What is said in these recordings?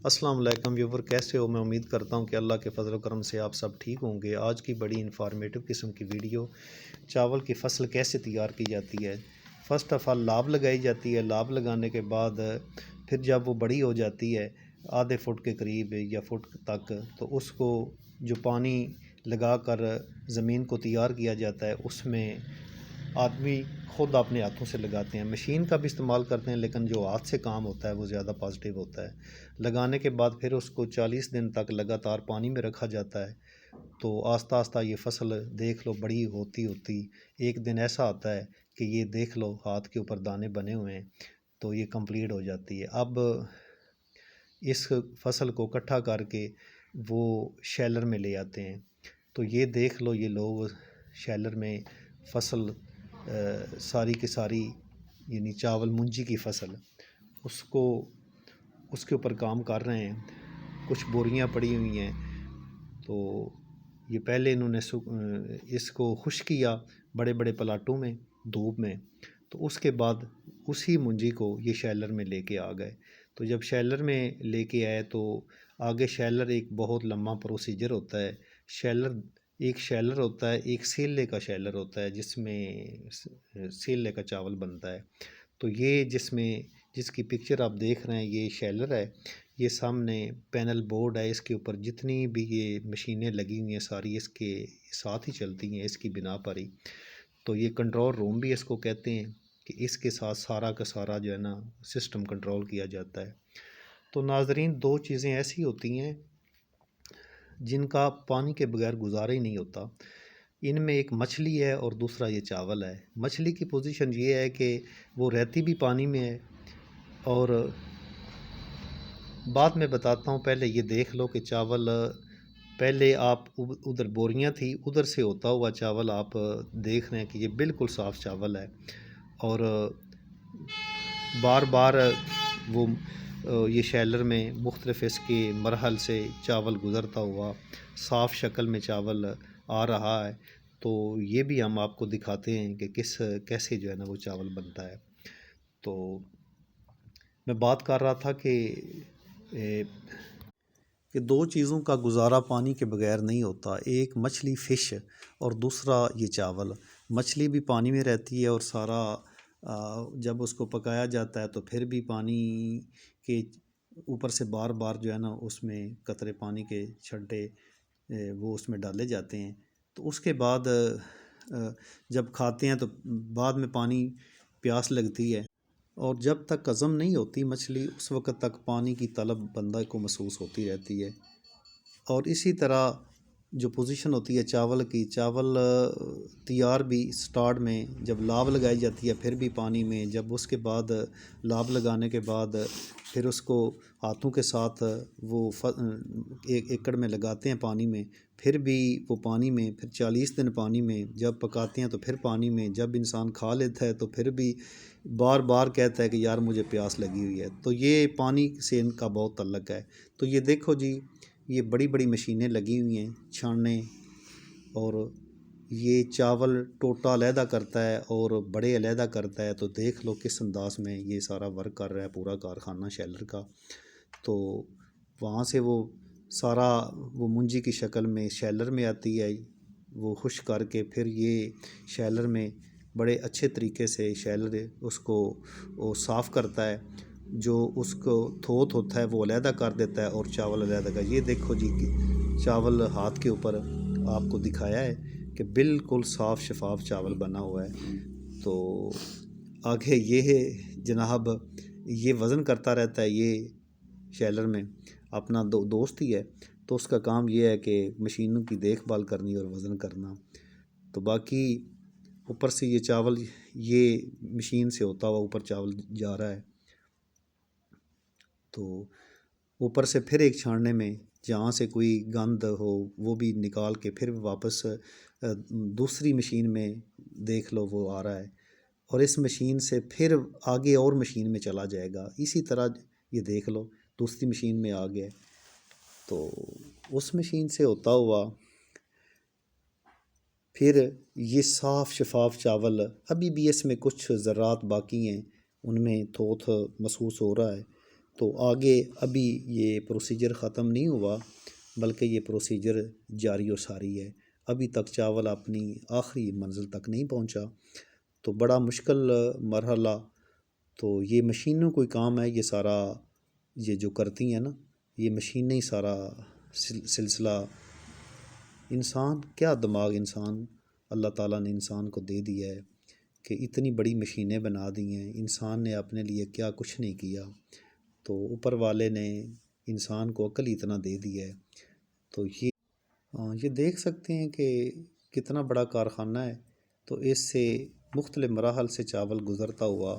السلام علیکم ویور، کیسے ہو؟ میں امید کرتا ہوں کہ اللہ کے فضل و کرم سے آپ سب ٹھیک ہوں گے۔ آج کی بڑی انفارمیٹو قسم کی ویڈیو، چاول کی فصل کیسے تیار کی جاتی ہے۔ فرسٹ آف آل لاب لگائی جاتی ہے۔ لاب لگانے کے بعد پھر جب وہ بڑی ہو جاتی ہے آدھے فٹ کے قریب یا فٹ تک، تو اس کو جو پانی لگا کر زمین کو تیار کیا جاتا ہے، اس میں آدمی خود اپنے ہاتھوں سے لگاتے ہیں، مشین کا بھی استعمال کرتے ہیں، لیکن جو ہاتھ سے کام ہوتا ہے وہ زیادہ پازیٹیو ہوتا ہے۔ لگانے کے بعد پھر اس کو 40 دن تک لگاتار پانی میں رکھا جاتا ہے، تو آہستہ آہستہ یہ فصل دیکھ لو بڑی ہوتی ایک دن ایسا آتا ہے کہ یہ دیکھ لو ہاتھ کے اوپر دانے بنے ہوئے ہیں، تو یہ کمپلیٹ ہو جاتی ہے۔ اب اس فصل کو اکٹھا کر کے وہ شیلر میں لے آتے ہیں، تو یہ دیکھ لو یہ لوگ شیلر میں فصل ساری کی ساری، یعنی چاول منجی کی فصل، اس کے اوپر کام کر رہے ہیں۔ کچھ بوریاں پڑی ہوئی ہیں، تو یہ پہلے انہوں نے اس کو خشک کیا بڑے بڑے پلاٹوں میں دھوپ میں، تو اس کے بعد اسی منجی کو یہ شیلر میں لے کے آ گئے۔ تو جب شیلر میں لے کے آئے تو آگے شیلر ایک بہت لمبا پروسیجر ہوتا ہے۔ ایک شیلر ہوتا ہے، ایک سیلے کا شیلر ہوتا ہے جس میں سیلے کا چاول بنتا ہے۔ تو یہ جس کی پکچر آپ دیکھ رہے ہیں یہ شیلر ہے، یہ سامنے پینل بورڈ ہے، اس کے اوپر جتنی بھی یہ مشینیں لگی ہوئی ہیں ساری اس کے ساتھ ہی چلتی ہیں، اس کی بنا پر ہی۔ تو یہ کنٹرول روم بھی اس کو کہتے ہیں کہ اس کے ساتھ سارا کا سارا جو ہے نا سسٹم کنٹرول کیا جاتا ہے۔ تو ناظرین، دو چیزیں ایسی ہوتی ہیں جن کا پانی کے بغیر گزارا ہی نہیں ہوتا۔ ان میں ایک مچھلی ہے اور دوسرا یہ چاول ہے۔ مچھلی کی پوزیشن یہ ہے کہ وہ رہتی بھی پانی میں ہے، اور بعد میں بتاتا ہوں، پہلے یہ دیکھ لو کہ چاول پہلے آپ ادھر بوریاں تھی ادھر سے ہوتا ہوا چاول آپ دیکھ رہے ہیں کہ یہ بالکل صاف چاول ہے، اور بار بار وہ یہ شیلر میں مختلف اس کے مرحل سے چاول گزرتا ہوا صاف شکل میں چاول آ رہا ہے۔ تو یہ بھی ہم آپ کو دکھاتے ہیں کہ کیسے جو ہے نا وہ چاول بنتا ہے۔ تو میں بات کر رہا تھا کہ دو چیزوں کا گزارا پانی کے بغیر نہیں ہوتا، ایک مچھلی فش اور دوسرا یہ چاول۔ مچھلی بھی پانی میں رہتی ہے، اور سارا جب اس کو پکایا جاتا ہے تو پھر بھی پانی کے اوپر سے بار بار جو ہے نا اس میں قطرے پانی کے چھٹے وہ اس میں ڈالے جاتے ہیں۔ تو اس کے بعد جب کھاتے ہیں تو بعد میں پانی پیاس لگتی ہے، اور جب تک ہضم نہیں ہوتی مچھلی اس وقت تک پانی کی طلب بندہ کو محسوس ہوتی رہتی ہے۔ اور اسی طرح جو پوزیشن ہوتی ہے چاول کی، چاول تیار بھی سٹارٹ میں جب لاب لگائی جاتی ہے پھر بھی پانی میں، جب اس کے بعد لاب لگانے کے بعد پھر اس کو ہاتھوں کے ساتھ وہ ایک ایکڑ میں لگاتے ہیں پانی میں، پھر بھی وہ پانی میں، پھر 40 دن پانی میں، جب پکاتے ہیں تو پھر پانی میں، جب انسان کھا لیتا ہے تو پھر بھی بار بار کہتا ہے کہ یار مجھے پیاس لگی ہوئی ہے۔ تو یہ پانی سے ان کا بہت تعلق ہے۔ تو یہ دیکھو جی، یہ بڑی بڑی مشینیں لگی ہوئی ہیں چھاننے، اور یہ چاول ٹوٹا علیحدہ کرتا ہے اور بڑے علیحدہ کرتا ہے۔ تو دیکھ لو کس انداز میں یہ سارا ورک کر رہا ہے پورا کارخانہ شیلر کا۔ تو وہاں سے وہ سارا وہ منجی کی شکل میں شیلر میں آتی ہے، وہ خشک کر کے پھر یہ شیلر میں بڑے اچھے طریقے سے شیلر اس کو وہ صاف کرتا ہے، جو اس کو تھوت ہوتا ہے وہ علیحدہ کر دیتا ہے اور چاول علیحدہ کا۔ یہ دیکھو جی چاول ہاتھ کے اوپر آپ کو دکھایا ہے کہ بالکل صاف شفاف چاول بنا ہوا ہے۔ تو آگے یہ جناب یہ وزن کرتا رہتا ہے، یہ شیلر میں اپنا دوست ہی ہے، تو اس کا کام یہ ہے کہ مشینوں کی دیکھ بھال کرنی اور وزن کرنا۔ تو باقی اوپر سے یہ چاول یہ مشین سے ہوتا ہوا اوپر چاول جا رہا ہے، تو اوپر سے پھر ایک چھاننے میں جہاں سے کوئی گند ہو وہ بھی نکال کے پھر واپس دوسری مشین میں دیکھ لو وہ آ رہا ہے، اور اس مشین سے پھر آگے اور مشین میں چلا جائے گا۔ اسی طرح یہ دیکھ لو دوسری مشین میں آ گیا، تو اس مشین سے ہوتا ہوا پھر یہ صاف شفاف چاول، ابھی بھی اس میں کچھ ذرات باقی ہیں، ان میں تھوت محسوس ہو رہا ہے، تو آگے ابھی یہ پروسیجر ختم نہیں ہوا، بلکہ یہ پروسیجر جاری و ساری ہے، ابھی تک چاول اپنی آخری منزل تک نہیں پہنچا، تو بڑا مشکل مرحلہ۔ تو یہ مشینوں کوئی کام ہے، یہ سارا یہ جو کرتی ہیں نا، یہ مشینیں ہی سارا سلسلہ۔ انسان کیا دماغ اللہ تعالیٰ نے انسان کو دے دیا ہے کہ اتنی بڑی مشینیں بنا دی ہیں، انسان نے اپنے لیے کیا کچھ نہیں کیا، تو اوپر والے نے انسان کو عقل اتنا دے دیا ہے۔ تو یہ دیکھ سکتے ہیں کہ کتنا بڑا کارخانہ ہے، تو اس سے مختلف مراحل سے چاول گزرتا ہوا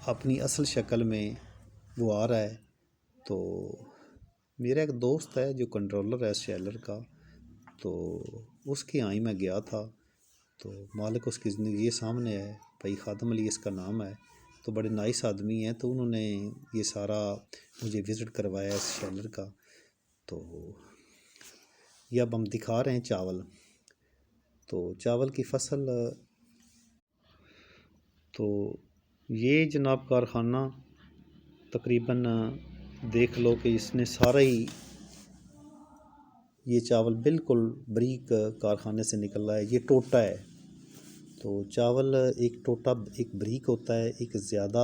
اپنی اصل شکل میں وہ آ رہا ہے۔ تو میرا ایک دوست ہے جو کنٹرولر ہے شیلر کا، تو اس کے آئی میں گیا تھا، تو مالک اس کی زندگی یہ سامنے ہے، بھائی خادم علی اس کا نام ہے، تو بڑے نائس آدمی ہیں، تو انہوں نے یہ سارا مجھے وزٹ کروایا اس شیلر کا۔ تو یہ اب ہم دکھا رہے ہیں چاول، تو چاول کی فصل، تو یہ جناب کارخانہ تقریباً دیکھ لو کہ اس نے سارا ہی یہ چاول بالکل بریک کارخانے سے نکل رہا ہے، یہ ٹوٹا ہے۔ تو چاول ایک ٹوٹا ایک بریک ہوتا ہے، ایک زیادہ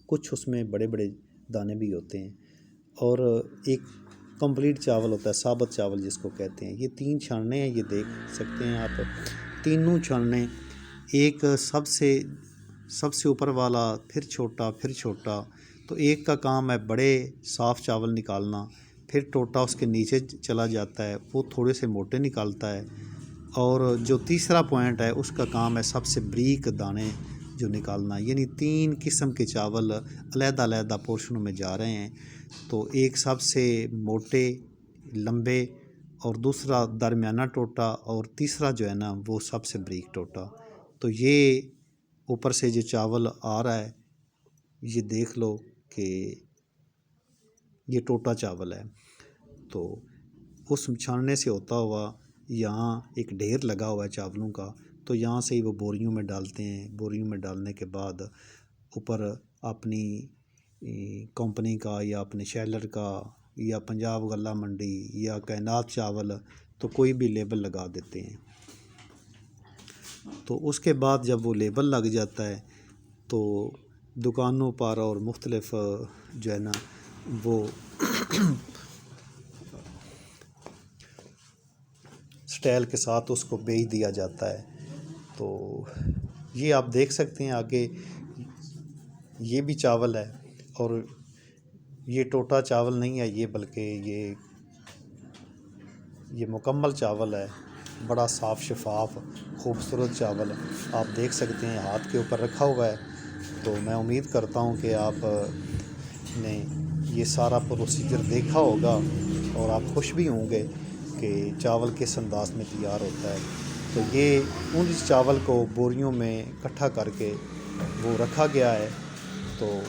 کچھ اس میں بڑے بڑے دانے بھی ہوتے ہیں، اور ایک کمپلیٹ چاول ہوتا ہے، ثابت چاول جس کو کہتے ہیں۔ یہ 3 چھاننے ہیں، یہ دیکھ سکتے ہیں آپ، تینوں چھاننے، ایک سب سے اوپر والا، پھر چھوٹا، پھر چھوٹا، تو ایک کا کام ہے بڑے صاف چاول نکالنا، پھر ٹوٹا اس کے نیچے چلا جاتا ہے، وہ تھوڑے سے موٹے نکالتا ہے، اور جو تیسرا پوائنٹ ہے اس کا کام ہے سب سے بریک دانے جو نکالنا، یعنی 3 قسم کے چاول علیحدہ علیحدہ پورشنوں میں جا رہے ہیں۔ تو ایک سب سے موٹے لمبے، اور دوسرا درمیانہ ٹوٹا، اور تیسرا جو ہے نا وہ سب سے بریک ٹوٹا۔ تو یہ اوپر سے جو چاول آ رہا ہے، یہ دیکھ لو کہ یہ ٹوٹا چاول ہے۔ تو اس چھاننے سے ہوتا ہوا یہاں ایک ڈھیر لگا ہوا ہے چاولوں کا، تو یہاں سے ہی وہ بوریوں میں ڈالتے ہیں، بوریوں میں ڈالنے کے بعد اوپر اپنی کمپنی کا یا اپنے شیلر کا یا پنجاب غلہ منڈی یا کائنات چاول، تو کوئی بھی لیبل لگا دیتے ہیں۔ تو اس کے بعد جب وہ لیبل لگ جاتا ہے تو دکانوں پر اور مختلف جو ہے نا وہ سٹائل کے ساتھ اس کو بیچ دیا جاتا ہے۔ تو یہ آپ دیکھ سکتے ہیں آگے، یہ بھی چاول ہے، اور یہ ٹوٹا چاول نہیں ہے یہ، بلکہ یہ مکمل چاول ہے، بڑا صاف شفاف خوبصورت چاول آپ دیکھ سکتے ہیں، ہاتھ کے اوپر رکھا ہوا ہے۔ تو میں امید کرتا ہوں کہ آپ نے یہ سارا پروسیجر دیکھا ہوگا، اور آپ خوش بھی ہوں گے کہ چاول کس انداز میں تیار ہوتا ہے۔ تو یہ ان چاول کو بوریوں میں اکٹھا کر کے وہ رکھا گیا ہے، تو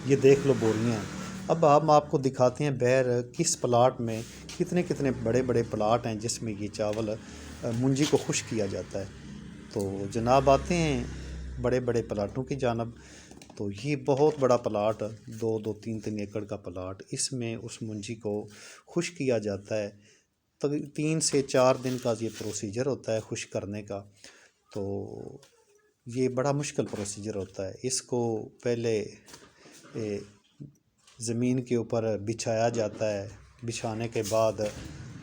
یہ دیکھ لو بوریاں۔ اب ہم آپ کو دکھاتے ہیں بہر کس پلاٹ میں کتنے بڑے بڑے پلاٹ ہیں جس میں یہ چاول منجی کو خشک کیا جاتا ہے۔ تو جناب آتے ہیں بڑے بڑے پلاٹوں کی جانب۔ تو یہ بہت بڑا پلاٹ، 2-3 ایکڑ کا پلاٹ، اس میں اس منجی کو خشک کیا جاتا ہے۔ 3 سے 4 دن کا یہ پروسیجر ہوتا ہے خشک کرنے کا۔ تو یہ بڑا مشکل پروسیجر ہوتا ہے، اس کو پہلے زمین کے اوپر بچھایا جاتا ہے، بچھانے کے بعد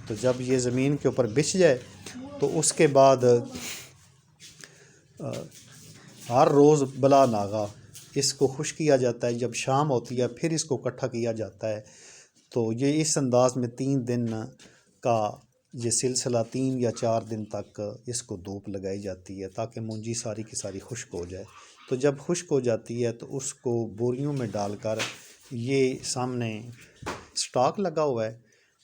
تو جب یہ زمین کے اوپر بچھ جائے تو اس کے بعد ہر روز بلا ناغہ اس کو خشک کیا جاتا ہے، جب شام ہوتی ہے پھر اس کو اکٹھا کیا جاتا ہے۔ تو یہ اس انداز میں 3 دن کا یہ سلسلہ، 3 یا 4 دن تک اس کو دھوپ لگائی جاتی ہے تاکہ منجی ساری کی ساری خشک ہو جائے۔ تو جب خشک ہو جاتی ہے تو اس کو بوریوں میں ڈال کر، یہ سامنے سٹاک لگا ہوا ہے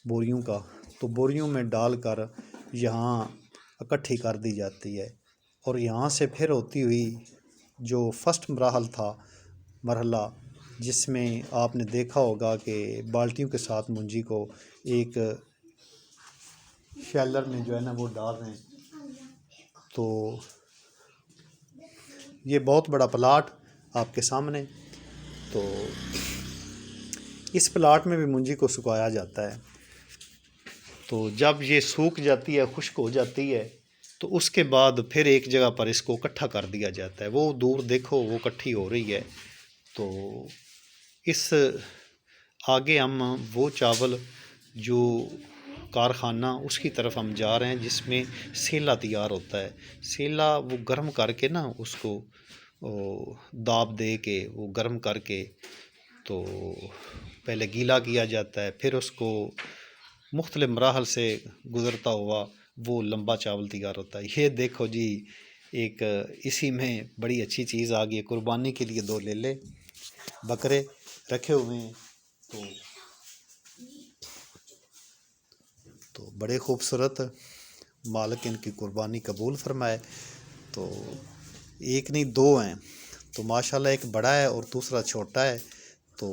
بوریوں کا، تو بوریوں میں ڈال کر یہاں اکٹھی کر دی جاتی ہے، اور یہاں سے پھر ہوتی ہوئی جو فرسٹ مرحلہ جس میں آپ نے دیکھا ہوگا کہ بالٹیوں کے ساتھ منجی کو ایک شیلر میں جو ہے نا وہ ڈال رہے ہیں۔ تو یہ بہت بڑا پلاٹ آپ کے سامنے، تو اس پلاٹ میں بھی منجی کو سکھایا جاتا ہے، تو جب یہ سوکھ جاتی ہے، خشک ہو جاتی ہے، تو اس کے بعد پھر ایک جگہ پر اس کو اکٹھا کر دیا جاتا ہے۔ وہ دور دیکھو وہ اکٹھی ہو رہی ہے، تو اس آگے ہم وہ چاول جو کارخانہ اس کی طرف ہم جا رہے ہیں جس میں سیلا تیار ہوتا ہے۔ سیلا وہ گرم کر کے نا اس کو داب دے کے وہ گرم کر کے تو پہلے گیلا کیا جاتا ہے، پھر اس کو مختلف مراحل سے گزرتا ہوا وہ لمبا چاول تیار ہوتا ہے۔ یہ دیکھو جی ایک اسی میں بڑی اچھی چیز آ گئی، قربانی کے لیے 2 لیلے بکرے رکھے ہوئے ہیں، تو بڑے خوبصورت، مالک ان کی قربانی قبول فرمائے۔ تو ایک نہیں 2 ہیں، تو ماشاءاللہ ایک بڑا ہے اور دوسرا چھوٹا ہے، تو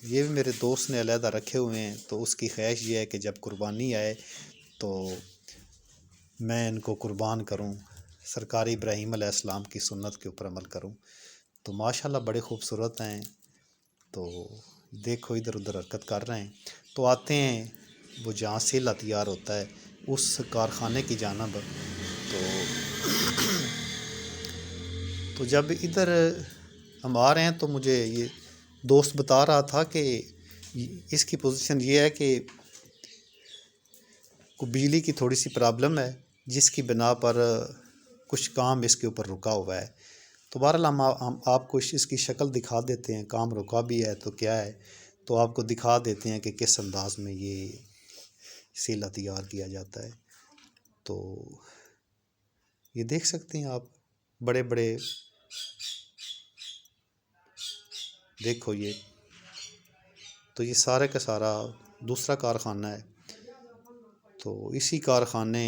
یہ بھی میرے دوست نے علیحدہ رکھے ہوئے ہیں، تو اس کی خواہش یہ ہے کہ جب قربانی آئے تو میں ان کو قربان کروں، سرکار ابراہیم علیہ السلام کی سنت کے اوپر عمل کروں۔ تو ماشاءاللہ بڑے خوبصورت ہیں، تو دیکھو ادھر ادھر حرکت کر رہے ہیں۔ تو آتے ہیں وہ جہاں سیلا تیار ہوتا ہے اس کارخانے کی جانب، تو جب ادھر ہم آ رہے ہیں تو مجھے یہ دوست بتا رہا تھا کہ اس کی پوزیشن یہ ہے کہ بجلی کی تھوڑی سی پرابلم ہے، جس کی بنا پر کچھ کام اس کے اوپر رکا ہوا ہے۔ تو بہرحال ہم آپ کو اس کی شکل دکھا دیتے ہیں، کام رکا بھی ہے تو کیا ہے، تو آپ کو دکھا دیتے ہیں کہ کس انداز میں یہ سیلا تیار کیا جاتا ہے۔ تو یہ دیکھ سکتے ہیں آپ، بڑے بڑے دیکھو یہ، تو یہ سارے کا سارا دوسرا کارخانہ ہے، تو اسی کارخانے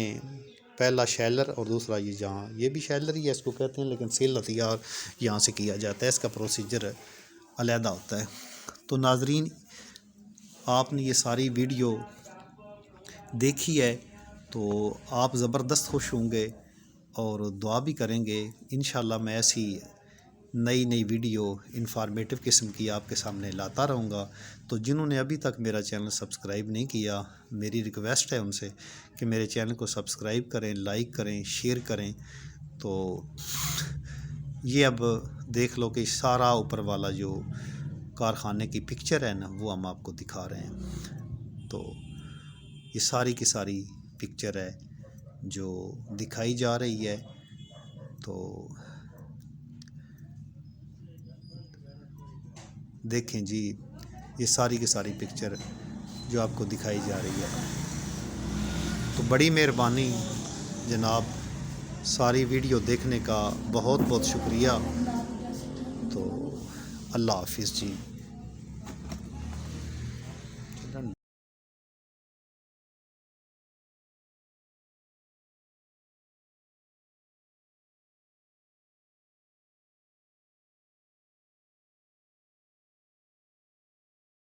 پہلا شیلر اور دوسرا یہ جہاں یہ بھی شیلر ہی ہے اس کو کہتے ہیں، لیکن سیلا تیار یہاں سے کیا جاتا ہے، اس کا پروسیجر علیحدہ ہوتا ہے۔ تو ناظرین آپ نے یہ ساری ویڈیو دیکھی ہے تو آپ زبردست خوش ہوں گے اور دعا بھی کریں گے۔ انشاءاللہ میں ایسی نئی ویڈیو انفارمیٹیو قسم کی آپ کے سامنے لاتا رہوں گا۔ تو جنہوں نے ابھی تک میرا چینل سبسکرائب نہیں کیا، میری ریکویسٹ ہے ان سے کہ میرے چینل کو سبسکرائب کریں، لائک کریں، شیئر کریں۔ تو یہ اب دیکھ لو کہ سارا اوپر والا جو کارخانے کی پکچر ہے نا وہ ہم آپ کو دکھا رہے ہیں۔ تو یہ ساری کی ساری پکچر ہے جو دکھائی جا رہی ہے، تو دیکھیں جی یہ ساری کی ساری پکچر جو آپ کو دکھائی جا رہی ہے۔ تو بڑی مہربانی جناب، ساری ویڈیو دیکھنے کا بہت بہت شکریہ۔ تو اللہ حافظ جی۔